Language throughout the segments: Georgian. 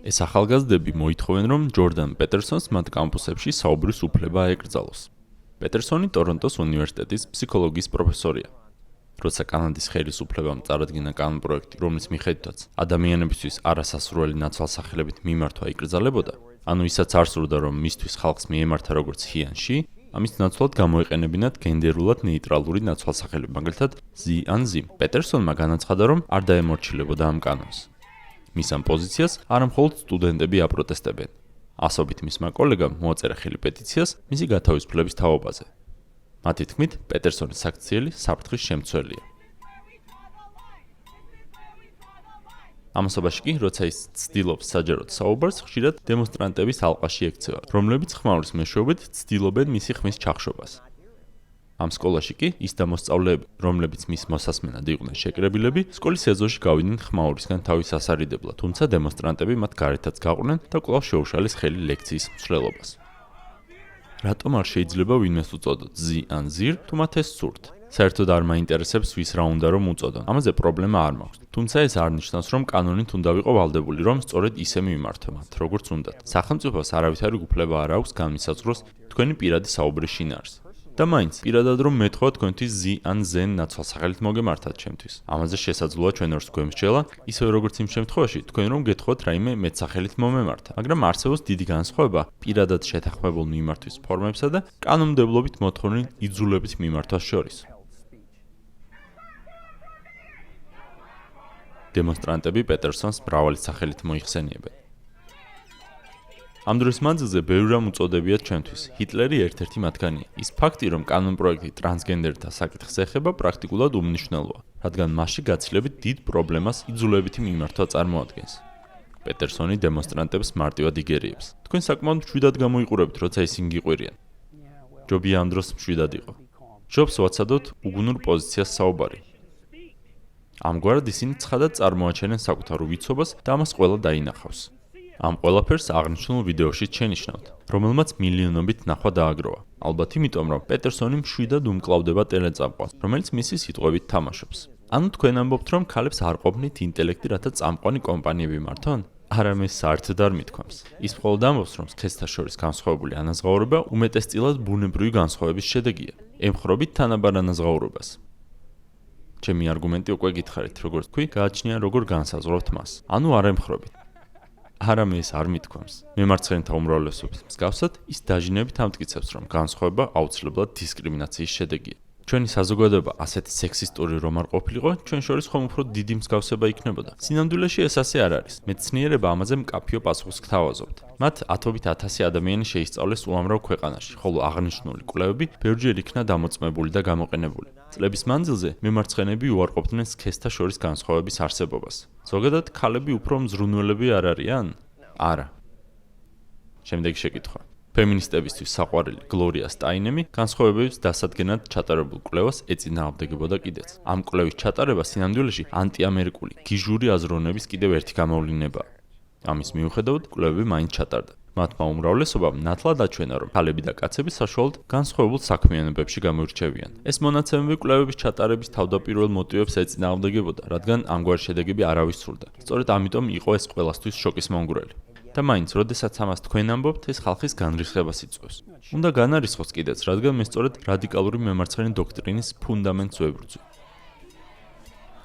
ეს ახალგაზრდები მოითხოვენ, რომ ჯორდან პეტერსონს მათ კამპუსებში საუბრის უფლება აეკრძალოს. პეტერსონი ტორონტოს უნივერსიტეტის ფსიქოლოგიის პროფესორია. როცა კანადის ხელისუფლებამ წარადგინა კანონპროექტი, რომლის მიხედვითაც ადამიანებისთვის არასასურველი ნაცვალსახელებით მიმართვა იკრძალებოდა, ანუ ისაც არ სურდა, რომ მისთვის ხალხს მიემართა როგორც ჰიანში, ამის ნაცვლად გამოეყენებინათ გენდერულად ნეიტრალური ნაცვალსახელები, მაგალითად ზი ან ზიმ. პეტერსონმა განაცხადა, რომ არ დაემორჩილებოდა ამ კანონს. მის ამ პოზიციას არამხოლოდ სტუდენტები აპროტესტებენ. ასობით მისმა კოლეგამ მოაწერა ხელი პეტიციას მისი გათავისუფლების თაობაზე. მათი თქმით, პეტერსონის საქციელი საფრთხის შემცველია. ამასობაში კი, როცა ის ცდილობს საჯაროდ საუბარს, ხშირად დემონსტრანტების ალყაში ექცევა, რომლებიც ხმაურის მეშვეობით ცდილობენ მისი ხმის ჩახშობას. ამ სკოლაში კი ის და მოსწავლეები, რომლებიც მის მოსასმენად იყვნენ შეკრებილები, სკოლის ეზოში გავიდნენ ხმაურისგან თავის ასარიდებლად, თუმცა დემონსტრანტები მათ გარეთაც გაყვნენ და კვლავ შეუშალეს ხელი ლექციის მსვლელობას. რატომ არ შეიძლება ვინმეს უწოდოთ ზი ან ზირ, თუ მათ ეს სურთ? საერთოდ არ მაინტერესებს ვის რა უნდა რომ უწოდონ. ამაზე პრობლემა არ მაქვს. თუმცა ეს არ ნიშნავს, რომ კანონით უნდა ვიყო ვალდებული, რომ სწორედ ისე მივიმართო მათ, როგორც უნდათ. სახელმწიფოს არავითარი უფლება არ აქვს განმისაზღვროს თქვენი პირადი საუბრის შინაარსს. და მაინც, პირადად რომ მეთქვა თქვენთვის ზი ან ზენ ნაცვალსახელით მოგემართათ ჩემთვის. ამაზე შესაძლოა ჩვენ ორს გვემსჯელა, ისევე როგორც იმ შემთხვევაში, თქვენ რომ გეთხოვოთ რაიმე მეტსახელით მომემართა. მაგრამ არსებობს დიდი განსხვავება პირადად შეთანხმებულ მიმართვის ფორმებსა და კანონმდებლობით მოთხოვნილ იძულებით მიმართვას შორის. დემონსტრანტები პეტერსონს მრავალი სახელით მოიხსენიებენ. ამ დროის მანძილზე ბევრი რამ უწოდებიათ ჩვენთვის. ჰიტლერი ერთ-ერთი მათგანია. ის ფაქტი, რომ კანონპროექტი ტრანსგენდერთა საკითხს ეხება, პრაქტიკულად უმნიშვნელოა, რადგან მასში გაცილებით დიდ პრობლემას იძულებითი მიმართვა წარმოადგენს. პეტერსონი დემონსტრანტებს მარტივად იგერიებს. თქვენ საკმაოდ მშვიდად გამოიყურებთ, როცა ისინი გიყვირიან. ჯობია ამ დროს მშვიდად იყო. ჯობს ვაცადოთ უგუნურ პოზიციას საუბარი. ამგვარად ისინი ცხადად წარმოაჩენენ საკუთარ უვიცობას და ამას ყველა დაინახავს. ამ ყველაფერს აღნიშნულ ვიდეოში შენიშნავთ, რომელმაც მილიონობით ნახვა დააგროვა. ალბათ იმიტომ, რომ პეტერსონი მშვიდად უმკლავდება ტელეწამყვანს, რომელიც მისი სიტყვებით თამაშობს. ანუ თქვენ ამბობთ, რომ ქალებს არ ყოფნით ინტელექტი, რათა წამყვანი კომპანიები მართონ? არა, მე საერთოდ არ მithქვამს. ის მხოლოდ ამბობს, რომ სქესთა შორის განსხვავებული ანაზღაურება უმეტესწილად ბუნებრივი განსხვავების შედეგია. ემხრობით თანაბარ ანაზღაურებას. ჩემი არგუმენტი უკვე გითხარით, როგორც თქვი, გააჩნია როგორ განსაზღვრავთ მას. ანუ არ ემხრობით. არა, მე ეს არ მithქვამს. მემარცხენეთა უმრავლესობის მსგავსად, ის დაჟინებით ამტკიცებს, რომ განსხვავება აუცილებლად დისკრიმინაციის შედეგია. ჩვენი საზოგადოება ასეთი სექსისტური რომ არ ყოფილიყო, ჩვენ შორის ხომ უფრო დიდი მსგავსება იქნებოდა. სინამდვილეში ეს ასე არ არის. მეცნიერება ამაზე მკაფიო პასუხს გთავაზობთ. მათ ათობით ათასი ადამიანი შეისწავლეს უამრავ ქვეყანაში, ხოლო აღნიშნული კვლევები ბევრჯერ იქნა დამოწმებული და გამოყენებული. წლების მანძილზე მემარცხენეები უარყოფდნენ სქესთა შორის განსხვავების არსებობას. ზოგადად, ქალები უფრო მზრუნველები არ არიან? არა. შემდეგი შეკითხვა. ფემინისტებისთვის საყვარელი გლორია სტაინემი განსხვავებების დასადგენად ჩატარებულ კვლევას ეწინააღმდეგებოდა კიდეც. ამ კვლევის ჩატარება სინამდვილეში ანტიამერიკული გიჟური აზროვნების კიდევ ერთი გამოვლინებაა. ამის მიუხედავად, კვლევები მაინც ჩატარდა. მათმა უმრავლესობამ ნათლად აჩვენა, რომ ქალები და კაცები საშუალოდ განსხვავებულ საქმიანობებში გამოირჩევიან. ეს მონაცემები კვლევების ჩატარების თავდაპირველ მოტივებს ეწინააღმდეგებოდა, რადგან ამგვარი შედეგები არავის სურდა. სწორედ ამიტომ იყო ეს ყველასთვის შოკის მომგვრელი. და მაინც, როდესაც ამას თქვენ ამბობთ, ეს ხალხის განრისხებას იწვევს. უნდა განარისხოს კიდეც, რადგან მე სწორედ რადიკალური მემარცხენე დოქტრინის ფუნდამენტს ვებრძვი.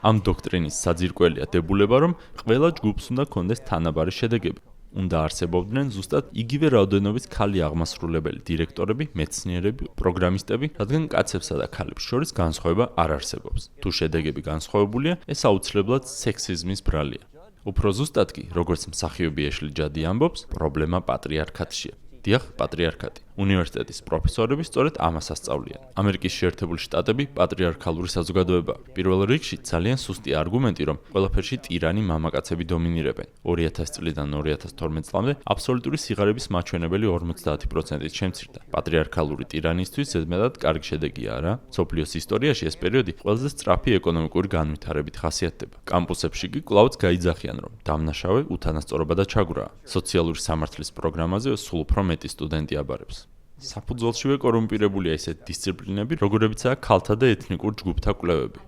ამ დოქტრინის საძირკველია დებულება, რომ ყველა ჯგუფს უნდა ჰქონდეს თანაბარი შედეგები. უნდა არსებობდნენ ზუსტად იგივე რაოდენობის ქალი აღმასრულებელი დირექტორები, მეცნიერები, პროგრამისტები, რადგან კაცებსა და ქალებს შორის განსხვავება არ არსებობს. თუ შედეგები განსხვავებულია, ეს აუცილებლად სექსიზმის ბრალია. უფრო ზუსტად კი, როგორც მსახიობი ეშლი ჯადი ამბობს, პრობლემა პატრიარქატშია. დიახ, პატრიარქატი. უნივერსიტეტის პროფესორები სწორედ ამას ასწავლიან. ამერიკის შეერთებული შტატები პატრიარქალური საზოგადოებაა. პირველ რიგში ძალიან სუსტი არგუმენტი, რომ ყველაფერში ტირანი მამაკაცები დომინირებენ. 2000 წლიდან 2012 წლამდე აბსოლუტური სიღარიბის მაჩვენებელი 50%-ით შემცირდა. პატრიარქალური ტირანისთვის ზედმეტად კარგი შედეგია, არა? მსოფლიოს ისტორიაში ეს პერიოდი ყველაზე სწრაფი ეკონომიკური განვითარებით ხასიათდება. კამპუსებში კი კვლავაც გაიძახიან, რომ დამნაშავე, უთანასწორობა და ჩაგვრაა. სოციალური სამართლის პროგრამაზე სულ უფრო მეტი სტუდენტი აბარებს. საფუძველშივე კორუმპირებულია ისეთ დისციპლინები, როგორებიცაა ქალთა და ეთნიკურ ჯგუფთა კვლევები.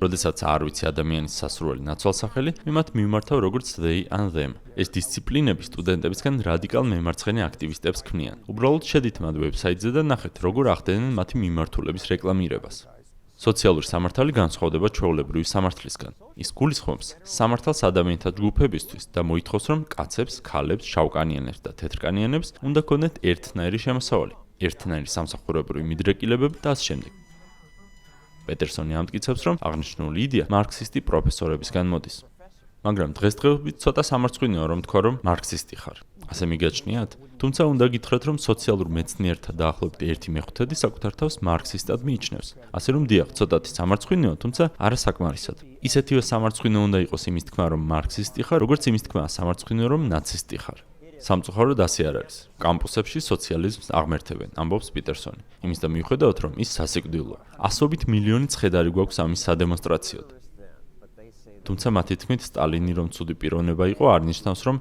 როდესაც არ ვიცი ადამიანის სასურველი ნაცვალსახელი, მე მათ მიმართავ როგორც they and them. ეს დისციპლინები სტუდენტებისგან რადიკალ მემარცხენე აქტივისტებს ქმნიან. უბრალოდ შედით მათ ვებსაიტზე და ნახეთ, როგორ ახდენენ მათი მიმართულების რეკლამირებას. სოციალური სამართალი განსხვავდება ჩვეულებრივი სამართლისგან. ის გულისხმობს სამართალს ადამიანთა ჯგუფებისთვის და მოითხოვს, რომ კაცებს, ქალებს, შავკანიანებს და თეთრკანიანებს უნდა ქონდეთ ერთნაირი შემოსავალი, ერთნაირი სამსახურებრივი მიდრეკილებები და ამ შემდეგ. პეტერსონი ამტკიცებს, რომ აღნიშნული იდეა მარქსისტი პროფესორებისგან მოდის. მაგრამ დღესდღეობით ცოტა სამარცხვინოა რომ თქვა, რომ მარქსისტი ხარ. ასე მიგაჩნიათ? თუმცა უნდა გითხრათ, რომ სოციალურ მეცნიერთა დაახლოებით 1/5 საკუთარ თავს მარქსისტად მიიჩნევს. ასე რომ დიახ, ცოტათი სამარცხვინოა, თუმცა არასაკმარისად. ისეთივე სამარცხვინო უნდა იყოს იმის თქმა, რომ მარქსისტი ხარ, როგორც იმის თქმა სამარცხვინო, რომ ნაცისტი ხარ. სამწუხაროდ ასე არ არის. კამპუსებში სოციალიზმს აღმერთებენ, ამბობს პიტერსონი. იმის და მიუხედავად, რომ ის სასიკვდილოა. ასობით მილიონი ცხედარი გვაქვს ამის სადემონსტრაციოდ. თუმცა მათი თქმით, სტალინი რომ ცუდი პიროვნება იყო, არ ნიშნავს, რომ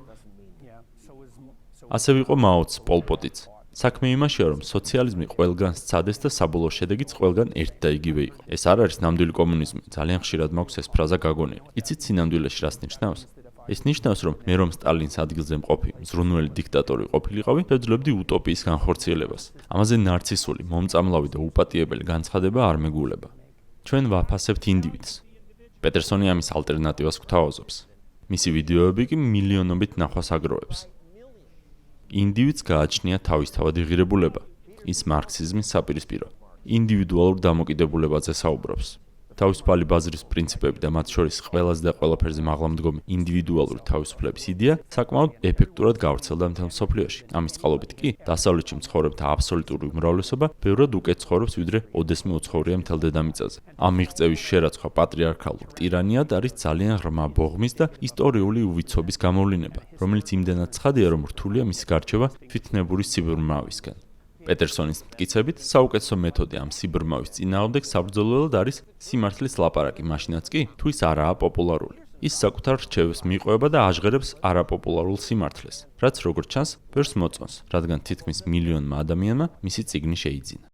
ასევე იყო მაოც, პოლ-პოტიც. საქმე იმაშია, რომ სოციალიზმი ყველგან სცადეს და საბოლოო შედეგიც ყველგან ერთ და იგივე იყო. ეს არ არის ნამდვილი კომუნიზმი, ძალიან ხშირად მაქვს ეს ფრაზა გაგონილი. იცით სინამდვილეში რას ნიშნავს? ეს ნიშნავს, რომ მე რომ სტალინის ადგილზე მყოფი მზრუნველი დიქტატორი ყოფილიყავი, ვეძლებდი უტოპიის განხორციელებას. ამაზე ნარცისული, მომწამლავი და უპატიებელი განცხადება არ მეგულება. ჩვენ ვაფასებთ ინდივიდს. პეტერსონი ამის ალტერნატივას გვთავაზობს. მისი ვიდეოები კი მილიონობით ნახვას აგროვებს. ინდივიდს გააჩნია თავისთავადი ღირებულება. ის მარქსიზმის საპირისპირო. ინდივიდუალურ დამოკიდებულებაზე საუბრობს. თავისუფალი ბაზრის პრინციპები და მათ შორის ყველაზე და ყველაფერზე მაღლამდგომი ინდივიდუალური თავისუფლების იდეა საკმაოდ ეფექტურად გავრცელდა მთელ მსოფლიოში. ამის წყალობით კი დასავლეთში მცხოვრებთა აბსოლუტური უმრავლესობა ბევრად უკეთ ცხოვრობს, ვიდრე ოდესმე უცხოვრია მთელ დედამიწაზე. ამ მიღწევის შერაცხვა პატრიარქალურ ტირანიად არის ძალიან ღრმა ბოღმის და ისტორიული უვიცობის გამოვლინება, რომელიც იმდენად ცხადია, რომ რთულია მისი გარჩევა თვითნებური სიბრმავისგან. პეტერსონის მტკიცებით, საუკეთესო მეთოდი ამ სიბრმავის წინააღმდეგ საბრძოლველად არის სიმართლის ლაპარაკი, მაშინაც კი, თუ ის არაა პოპულარული. ის საკუთარ რჩევებს მიყვება და აჟღერებს არაპოპულარულ სიმართლეს, რაც როგორც ჩანს, ვერს მოწონს, რადგან თითქმის მილიონმა ადამიანმა მისი წიგნი შეიძინა.